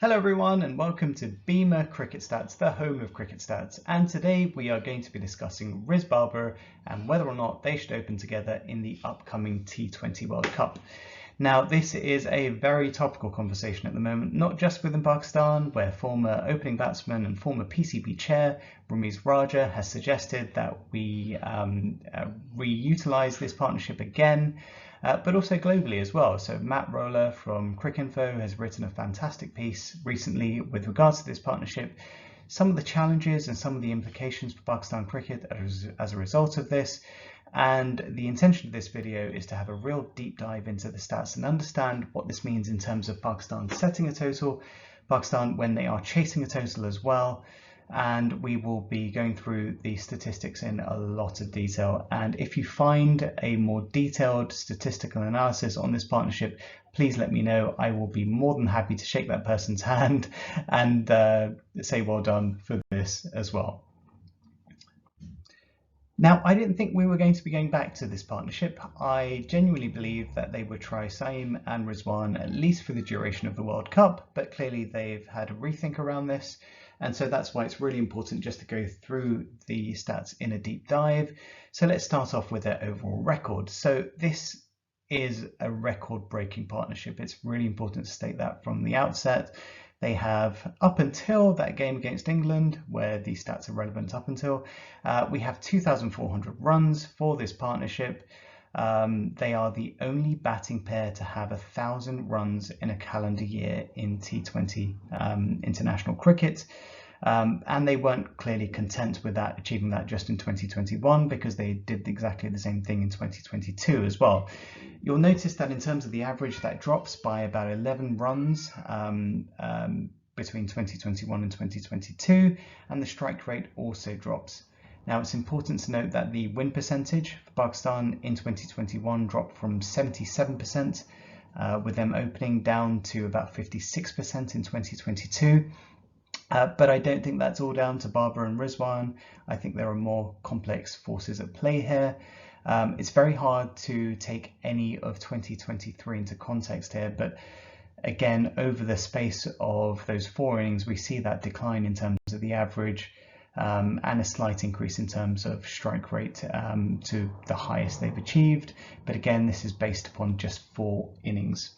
Hello everyone and welcome to Beamer Cricket Stats, the home of cricket stats. And today we are going to be discussing Riz-Babar and whether or not they should open together in the upcoming T20 World Cup. Now this is a very topical conversation at the moment, not just within Pakistan, where former opening batsman and former PCB chair Rumiz Raja has suggested that we reutilise this partnership again. But also globally as well. So Matt Roller from Cricinfo has written a fantastic piece recently with regards to this partnership, some of the challenges and some of the implications for Pakistan cricket as a result of this. And the intention of this video is to have a real deep dive into the stats and understand what this means in terms of Pakistan setting a total, Pakistan when they are chasing a total as well. And we will be going through the statistics in a lot of detail. And if you find a more detailed statistical analysis on this partnership, please let me know. I will be more than happy to shake that person's hand and say well done for this as well. Now, I didn't think we were going to be going back to this partnership. I genuinely believe that they would try Saeem and Rizwan at least for the duration of the World Cup, but clearly they've had a rethink around this. And so that's why it's really important just to go through the stats in a deep dive. So let's start off with their overall record. So this is a record-breaking partnership. It's really important to state that from the outset. They have, up until that game against England, where these stats are relevant up until, we have 2,400 runs for this partnership. They are the only batting pair to have 1,000 runs in a calendar year in T20 international cricket. And they weren't clearly content with that, achieving that just in 2021, because they did exactly the same thing in 2022 as well. You'll notice that in terms of the average, that drops by about 11 runs between 2021 and 2022, and the strike rate also drops. Now, it's important to note that the win percentage for Pakistan in 2021 dropped from 77%, with them opening, down to about 56% in 2022. But I don't think that's all down to Babar and Rizwan. I think there are more complex forces at play here. It's very hard to take any of 2023 into context here, but again, over the space of those 4 innings, we see that decline in terms of the average, and a slight increase in terms of strike rate to the highest they've achieved. But again, this is based upon just 4 innings.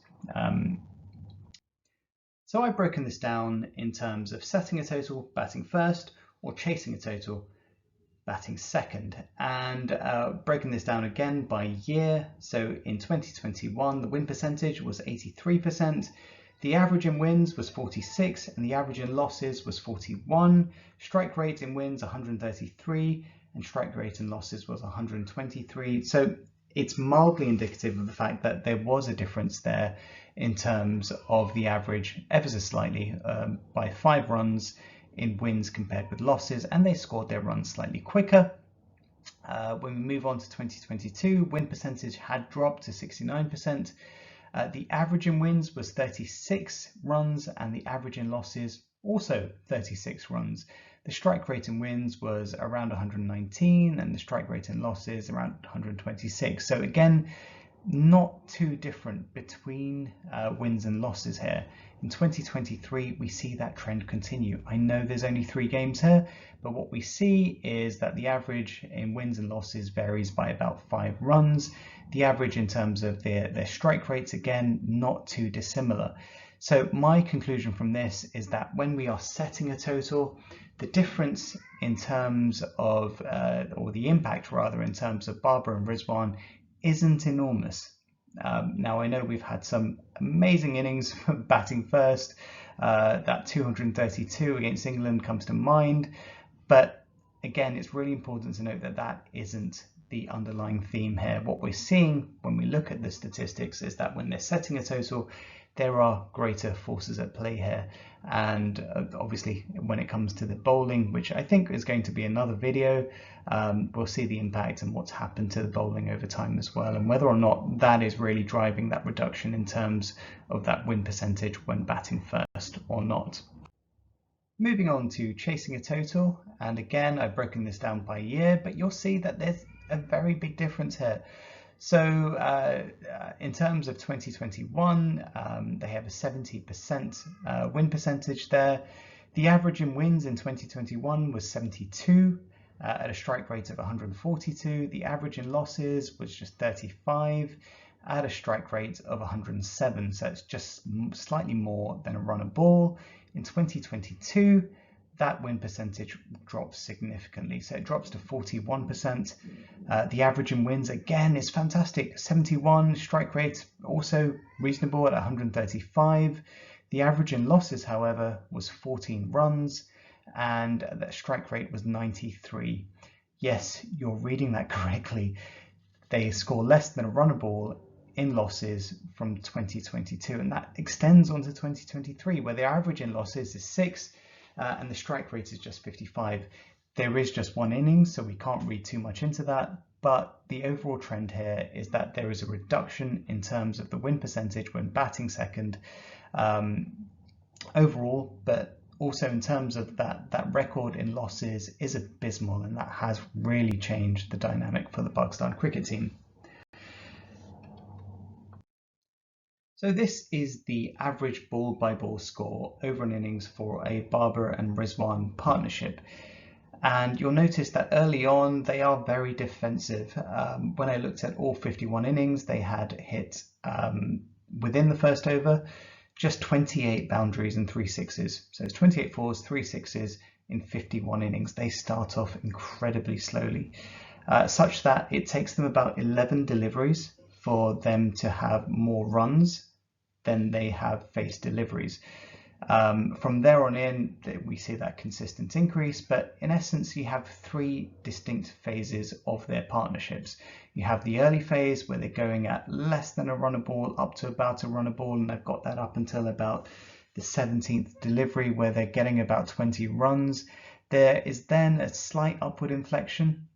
So I've broken this down in terms of setting a total, batting first, or chasing a total, batting second, and breaking this down again by year. So in 2021, the win percentage was 83%. The average in wins was 46 and the average in losses was 41. Strike rate in wins 133 and strike rate in losses was 123. So it's mildly indicative of the fact that there was a difference there in terms of the average ever so slightly, by 5 runs in wins compared with losses, and they scored their runs slightly quicker. When we move on to 2022, win percentage had dropped to 69%. The average in wins was 36 runs and the average in losses also 36 runs. The strike rate in wins was around 119 and the strike rate in losses around 126. So again, not too different between wins and losses here. In 2023, we see that trend continue. I know there's only 3 games here, but what we see is that the average in wins and losses varies by about 5 runs. The average in terms of their strike rates, again, not too dissimilar. So my conclusion from this is that when we are setting a total, the difference in terms of, or the impact rather, in terms of Babar and Rizwan isn't enormous. Now I know we've had some amazing innings batting first. That 232 against England comes to mind, but again, it's really important to note that that isn't the underlying theme here. What we're seeing when we look at the statistics is that when they're setting a total, there are greater forces at play here. And obviously when it comes to the bowling, which I think is going to be another video, we'll see the impact and what's happened to the bowling over time as well, and whether or not that is really driving that reduction in terms of that win percentage when batting first or not. Moving on to chasing a total, and again I've broken this down by year, but you'll see that there's a very big difference here. So in terms of 2021, they have a 70% win percentage there. The average in wins in 2021 was 72 at a strike rate of 142. The average in losses was just 35 at a strike rate of 107. So it's just slightly more than a runner ball. In 2022, that win percentage drops significantly. So it drops to 41%. The average in wins, again, is fantastic. 71, strike rate also reasonable at 135. The average in losses, however, was 14 runs, and that strike rate was 93. Yes, you're reading that correctly. They score less than a runner ball in losses from 2022, and that extends onto 2023, where the average in losses is 6, and the strike rate is just 55. There is just one innings, so we can't read too much into that, but the overall trend here is that there is a reduction in terms of the win percentage when batting second overall, but also in terms of that record in losses is abysmal, and that has really changed the dynamic for the Pakistan cricket team. So this is the average ball by ball score over an innings for a Babar and Rizwan partnership. And you'll notice that early on they are very defensive. When I looked at all 51 innings, they had hit within the first over just 28 boundaries and 3 sixes. So it's 28 fours, 3 sixes in 51 innings. They start off incredibly slowly, such that it takes them about 11 deliveries for them to have more runs than they have faced deliveries. From there on in, we see that consistent increase, but in essence, you have 3 distinct phases of their partnerships. You have the early phase where they're going at less than a runner ball up to about a runner ball, and they've got that up until about the 17th delivery where they're getting about 20 runs. There is then a slight upward inflection.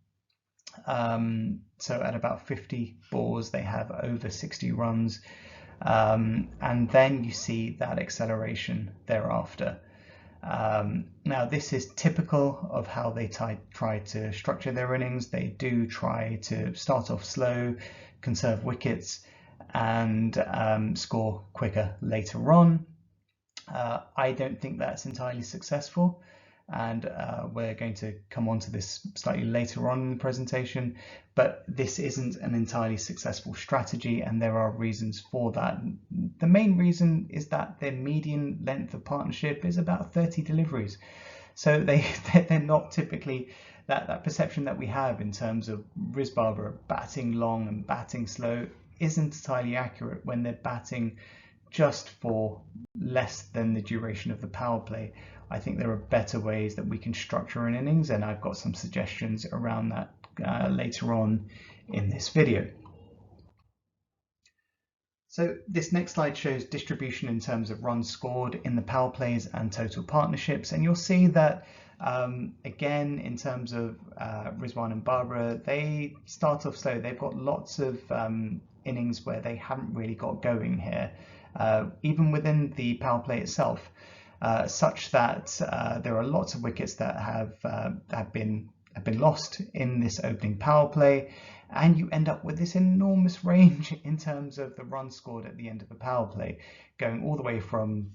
So at about 50 balls, they have over 60 runs. And then you see that acceleration thereafter. Now this is typical of how they try to structure their innings. They do try to start off slow, conserve wickets, and score quicker later on. I don't think that's entirely successful, and we're going to come on to this slightly later on in the presentation, but this isn't an entirely successful strategy, and there are reasons for that. The main reason is that their median length of partnership is about 30 deliveries. So they're not typically that perception that we have in terms of Riz-Babar batting long and batting slow isn't entirely accurate when they're batting just for less than the duration of the power play. I think there are better ways that we can structure an innings, and I've got some suggestions around that later on in this video. So this next slide shows distribution in terms of runs scored in the power plays and total partnerships, and you'll see that again in terms of Rizwan and Babar, they start off slow. They've got lots of innings where they haven't really got going here, even within the power play itself. Such that there are lots of wickets that have been lost in this opening power play, and you end up with this enormous range in terms of the runs scored at the end of a power play, going all the way from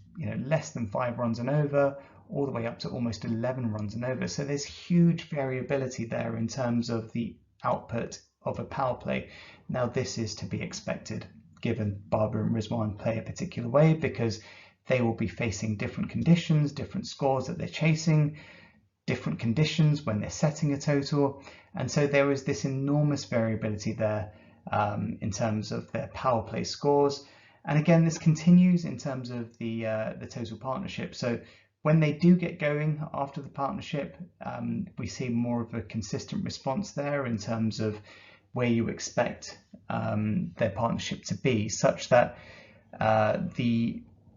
less than 5 runs and over, all the way up to almost 11 runs and over. So there's huge variability there in terms of the output of a power play. Now this is to be expected, given Babar and Rizwan play a particular way, because they will be facing different conditions, different scores that they're chasing, different conditions when they're setting a total. And so there is this enormous variability there in terms of their power play scores. And again, this continues in terms of the total partnership. So when they do get going after the partnership, we see more of a consistent response there in terms of where you expect their partnership to be, such that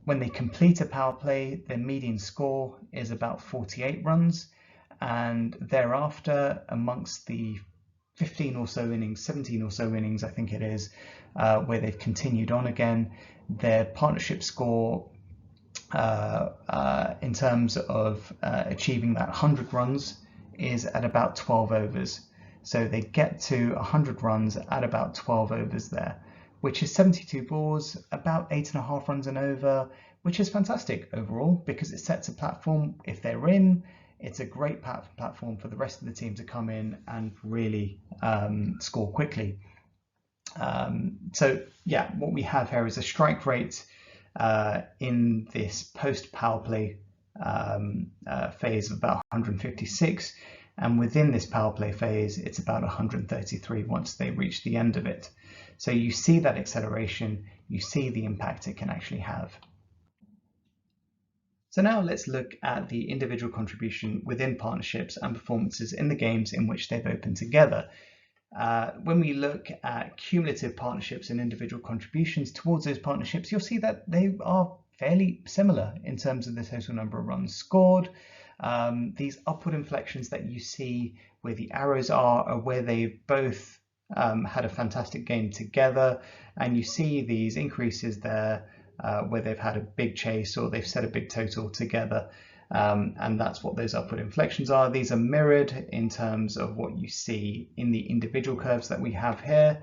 when they complete a power play, their median score is about 48 runs, and thereafter, amongst the 15 or so innings, 17 or so innings, I think it is, where they've continued on again, their partnership score in terms of achieving that 100 runs is at about 12 overs. So they get to 100 runs at about 12 overs there, which is 72 balls, about 8.5 runs an over, which is fantastic overall because it sets a platform. If they're in, it's a great platform for the rest of the team to come in and really score quickly. So yeah, what we have here is a strike rate in this post power play phase of about 156, and within this power play phase it's about 133 once they reach the end of it. So you see that acceleration, you see the impact it can actually have. So now let's look at the individual contribution within partnerships and performances in the games in which they've opened together. When we look at cumulative partnerships and individual contributions towards those partnerships, you'll see that they are fairly similar in terms of the total number of runs scored. These upward inflections that you see where the arrows are where they've both had a fantastic game together, and you see these increases there where they've had a big chase or they've set a big total together. And that's what those upward inflections are. These are mirrored in terms of what you see in the individual curves that we have here.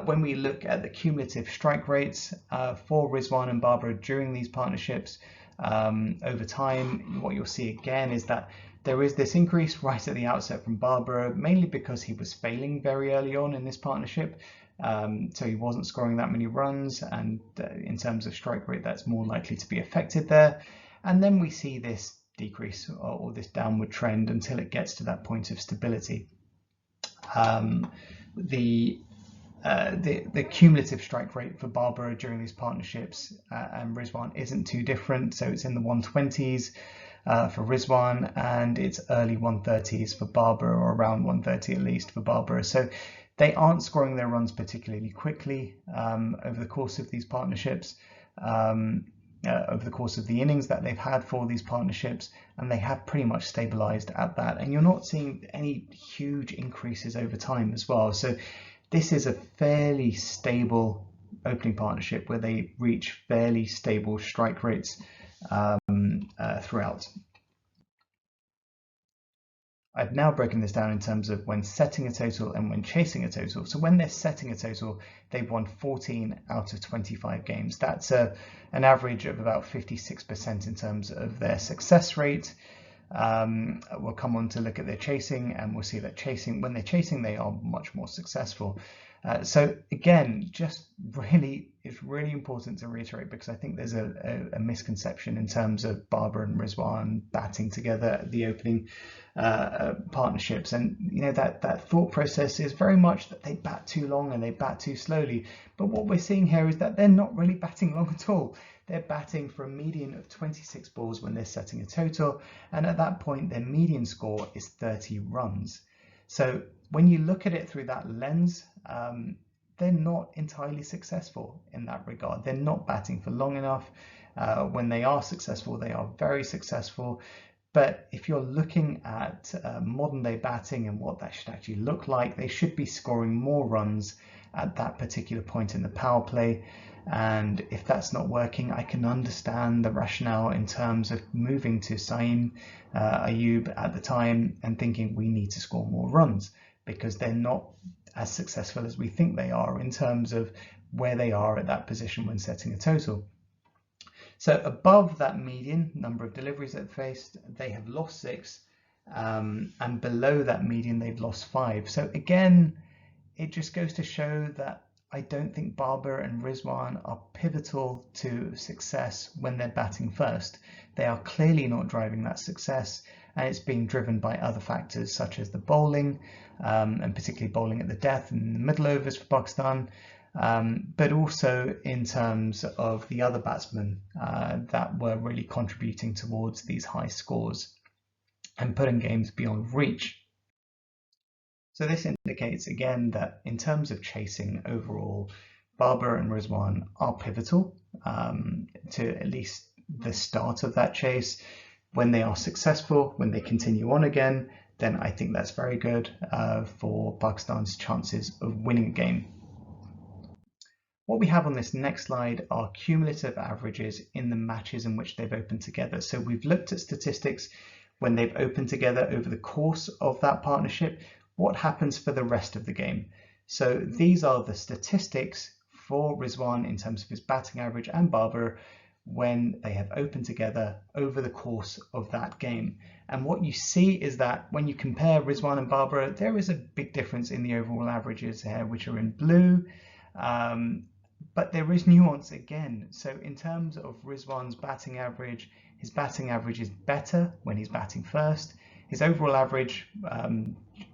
When we look at the cumulative strike rates for Rizwan and Barbara during these partnerships over time, what you'll see again is that there is this increase right at the outset from Barbara, mainly because he was failing very early on in this partnership. So he wasn't scoring that many runs, and in terms of strike rate, that's more likely to be affected there. And then we see this decrease or this downward trend until it gets to that point of stability. The cumulative strike rate for Barbara during these partnerships and Rizwan isn't too different. So it's in the 120s for Rizwan, and it's early 130s for Barbara, or around 130 at least for Barbara. So they aren't scoring their runs particularly quickly over the course of these partnerships. Over the course of the innings that they've had for these partnerships, and they have pretty much stabilized at that, and you're not seeing any huge increases over time as well. So this is a fairly stable opening partnership where they reach fairly stable strike rates throughout. I've now broken this down in terms of when setting a total and when chasing a total. So when they're setting a total, they've won 14 out of 25 games. That's an average of about 56% in terms of their success rate. We'll come on to look at their chasing, and we'll see that when they're chasing, they are much more successful. So again, it's really important to reiterate, because I think there's a misconception in terms of Barbara and Rizwan batting together at the opening partnerships, and that thought process is very much that they bat too long and they bat too slowly. But what we're seeing here is that they're not really batting long at all. They're batting for a median of 26 balls when they're setting a total, and at that point their median score is 30 runs. So when you look at it through that lens, they're not entirely successful in that regard. They're not batting for long enough. When they are successful, they are very successful. But if you're looking at modern day batting and what that should actually look like, they should be scoring more runs at that particular point in the power play. And if that's not working, I can understand the rationale in terms of moving to Saeem Ayub at the time and thinking we need to score more runs, because they're not as successful as we think they are in terms of where they are at that position when setting a total. So above that median number of deliveries they've faced, they have lost 6, and below that median they've lost 5. So again, it just goes to show that I don't think Barbara and Rizwan are pivotal to success when they're batting first. They are clearly not driving that success, and it's being driven by other factors such as the bowling, and particularly bowling at the death and the middle overs for Pakistan, but also in terms of the other batsmen that were really contributing towards these high scores and putting games beyond reach. So this indicates again that in terms of chasing overall, Barbara and Rizwan are pivotal to at least the start of that chase. When they are successful, when they continue on again, then I think that's very good for Pakistan's chances of winning a game. What we have on this next slide are cumulative averages in the matches in which they've opened together. So we've looked at statistics when they've opened together over the course of that partnership. what happens for the rest of the game. So these are the statistics for Rizwan in terms of his batting average and Babar when they have opened together over the course of that game. And what you see is that when you compare Rizwan and Babar, there is a big difference in the overall averages here, which are in blue. But there is nuance again. So in terms of Rizwan's batting average, his batting average is better when he's batting first. His overall average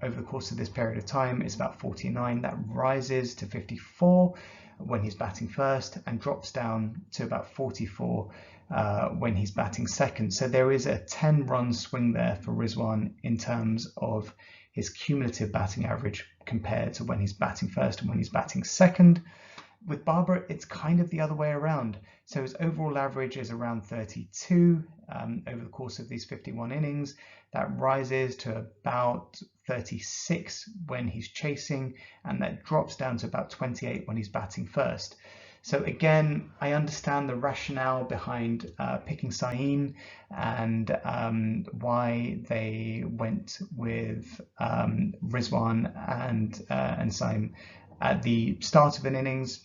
over the course of this period of time is about 49. That rises to 54 when he's batting first and drops down to about 44 when he's batting second. So there is a 10-run swing there for Rizwan in terms of his cumulative batting average compared to when he's batting first and when he's batting second. With Babar, it's kind of the other way around. So his overall average is around 32 over the course of these 51 innings. That rises to about 36 when he's chasing, and that drops down to about 28 when he's batting first. So again, I understand the rationale behind picking Sahin and why they went with Rizwan and Saim at the start of an innings.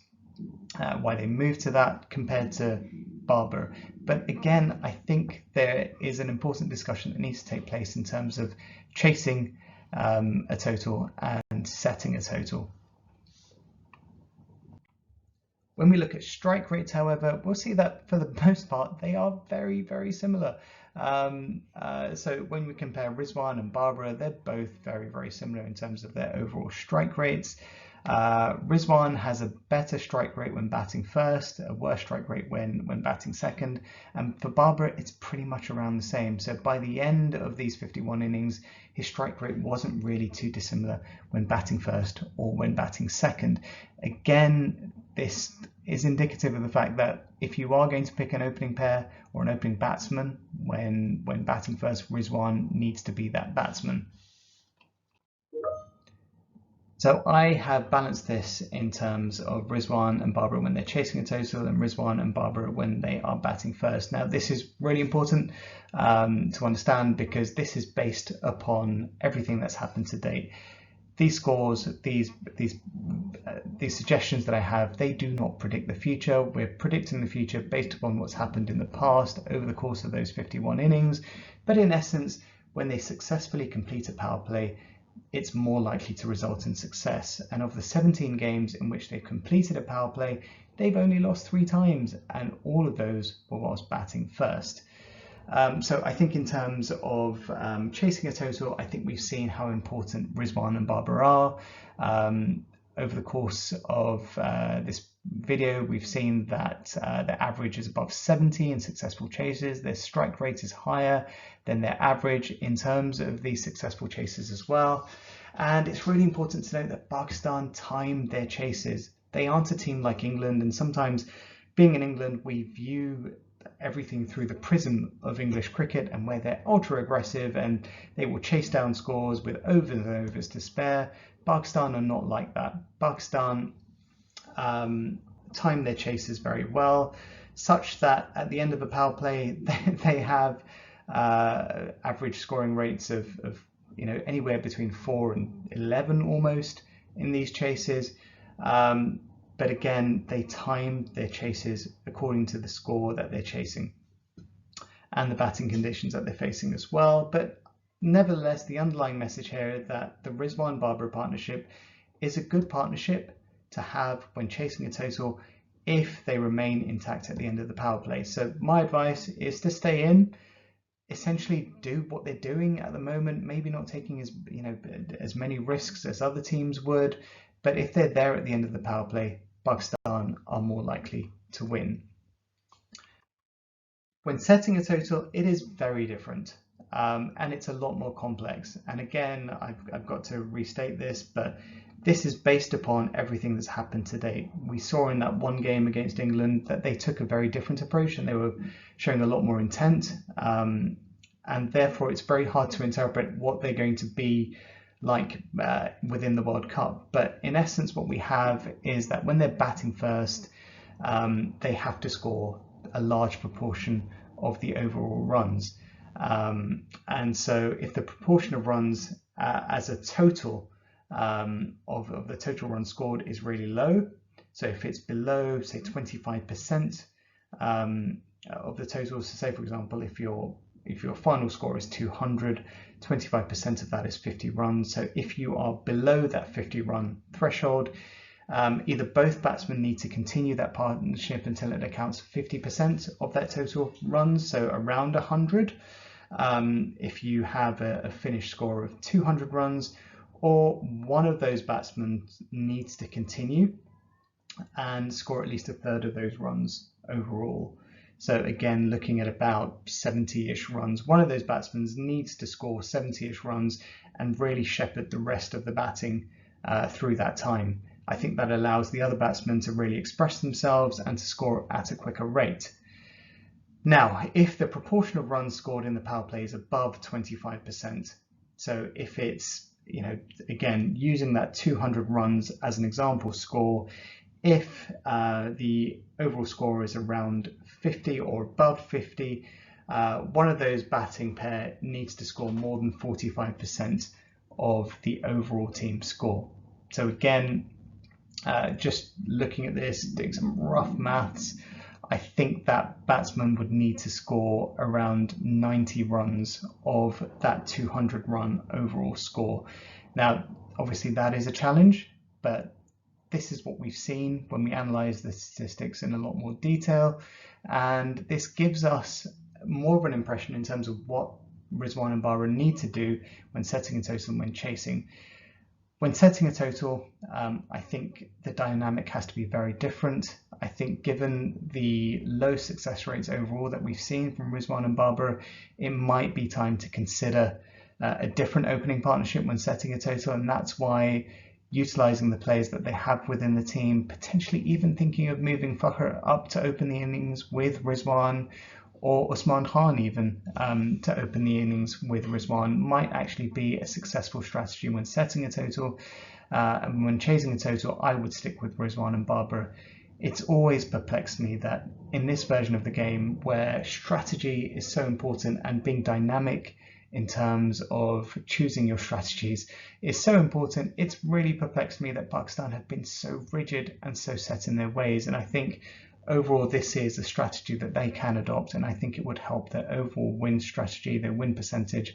Why they moved to that compared to Babar. But again, I think there is an important discussion that needs to take place in terms of chasing a total and setting a total. When we look at strike rates, however, we'll see that for the most part, they are very, very similar. So when we compare Rizwan and Babar, they're both very, very similar in terms of their overall strike rates. Rizwan has a better strike rate when batting first, a worse strike rate when batting second, and for Babar it's pretty much around the same. So by the end of these 51 innings, his strike rate wasn't really too dissimilar when batting first or when batting second. Again, this is indicative of the fact that if you are going to pick an opening pair or an opening batsman when batting first, Rizwan needs to be that batsman. So I have balanced this in terms of Rizwan and Babar when they're chasing a total and Rizwan and Babar when they are batting first. Now this is really important to understand because this is based upon everything that's happened to date. These scores, these suggestions that I have, they do not predict the future. We're predicting the future based upon what's happened in the past over the course of those 51 innings. But in essence, when they successfully complete a power play, it's more likely to result in success. And of the 17 games in which they've completed a power play, they've only lost 3 times, and all of those were whilst batting first. So I think in terms of chasing a total, I think we've seen how important Rizwan and Babar are. Over the course of this video, we've seen that their average is above 70 in successful chases. Their strike rate is higher than their average in terms of these successful chases as well. And it's really important to note that Pakistan timed their chases. They aren't a team like England, and sometimes being in England, we view everything through the prism of English cricket and where they're ultra aggressive and they will chase down scores with overs and overs to spare. Pakistan are not like that. Pakistan time their chases very well, such that at the end of a power play they have average scoring rates of anywhere between 4 and 11 almost in these chases. But again, they time their chases according to the score that they're chasing and the batting conditions that they're facing as well. But nevertheless, the underlying message here is that the Rizwan-Babar partnership is a good partnership to have when chasing a total if they remain intact at the end of the power play. So my advice is to stay in, essentially do what they're doing at the moment, maybe not taking as many risks as other teams would, but if they're there at the end of the power play, Pakistan are more likely to win. When setting a total, it is very different and it's a lot more complex. And again, I've got to restate this, but this is based upon everything that's happened to date. We saw in that one game against England that they took a very different approach and they were showing a lot more intent. And therefore, it's very hard to interpret what they're going to be like within the World Cup. But in essence, what we have is that when they're batting first, they have to score a large proportion of the overall runs. And so if the proportion of runs as a total of the total runs scored is really low. So if it's below, say, 25% of the total, so say for example, if your final score is 200, 25% of that is 50 runs. So if you are below that 50 run threshold, either both batsmen need to continue that partnership until it accounts for 50% of that total runs, so around 100. If you have a finished score of 200 runs, or one of those batsmen needs to continue and score at least a third of those runs overall. So again, looking at about 70-ish runs, one of those batsmen needs to score 70-ish runs and really shepherd the rest of the batting through that time. I think that allows the other batsmen to really express themselves and to score at a quicker rate. Now, if the proportion of runs scored in the power play is above 25%, so if it's, again, using that 200 runs as an example score, if the overall score is around 50 or above 50, one of those batting pair needs to score more than 45% of the overall team score. So again, just looking at this, doing some rough maths, I think that batsman would need to score around 90 runs of that 200 run overall score. Now, obviously that is a challenge, but this is what we've seen when we analyze the statistics in a lot more detail. And this gives us more of an impression in terms of what Rizwan and Bara need to do when setting a total and when chasing. When setting a total, I think the dynamic has to be very different. I think given the low success rates overall that we've seen from Rizwan and Babar, it might be time to consider a different opening partnership when setting a total, and that's why utilising the players that they have within the team, potentially even thinking of moving Fakhr up to open the innings with Rizwan, or Usman Khan even to open the innings with Rizwan, might actually be a successful strategy when setting a total. And when chasing a total, I would stick with Rizwan and Babar. It's always perplexed me that in this version of the game, where strategy is so important and being dynamic in terms of choosing your strategies is so important, it's really perplexed me that Pakistan have been so rigid and so set in their ways. And I think overall this is a strategy that they can adopt, and I think it would help their overall win strategy, their win percentage,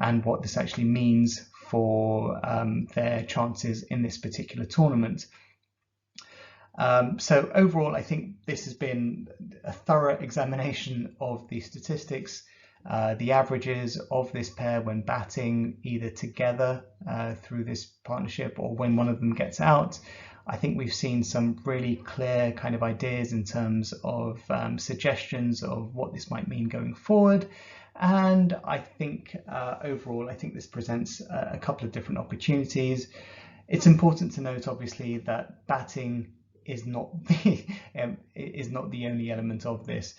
and what this actually means for their chances in this particular tournament. So overall, I think this has been a thorough examination of the statistics, the averages of this pair when batting either together through this partnership or when one of them gets out. I think we've seen some really clear kind of ideas in terms of suggestions of what this might mean going forward. And I think overall, I think this presents a couple of different opportunities. It's important to note, obviously, that batting is not the only element of this.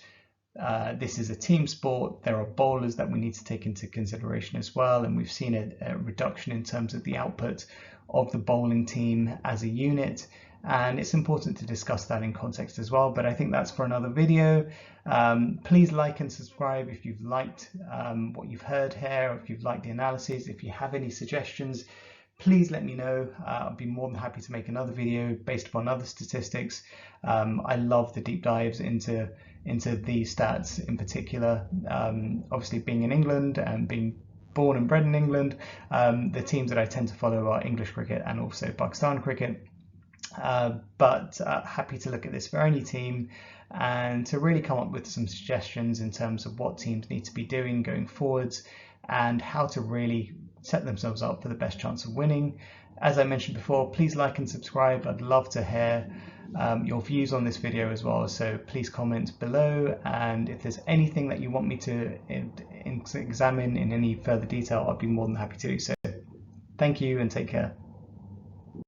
This is a team sport. There are bowlers that we need to take into consideration as well, and we've seen a reduction in terms of the output of the bowling team as a unit, and it's important to discuss that in context as well, but I think that's for another video. Please like and subscribe if you've liked what you've heard here, if you've liked the analysis. If you have any suggestions, please let me know. I'll be more than happy to make another video based upon other statistics. I love the deep dives into the stats in particular. Obviously being in England and being born and bred in England, the teams that I tend to follow are English cricket and also Pakistan cricket. But happy to look at this for any team and to really come up with some suggestions in terms of what teams need to be doing going forwards and how to really set themselves up for the best chance of winning. As I mentioned before, please like and subscribe. I'd love to hear your views on this video as well, so please comment below, and if there's anything that you want me to examine in any further detail, I'd be more than happy to do so. Thank you and take care.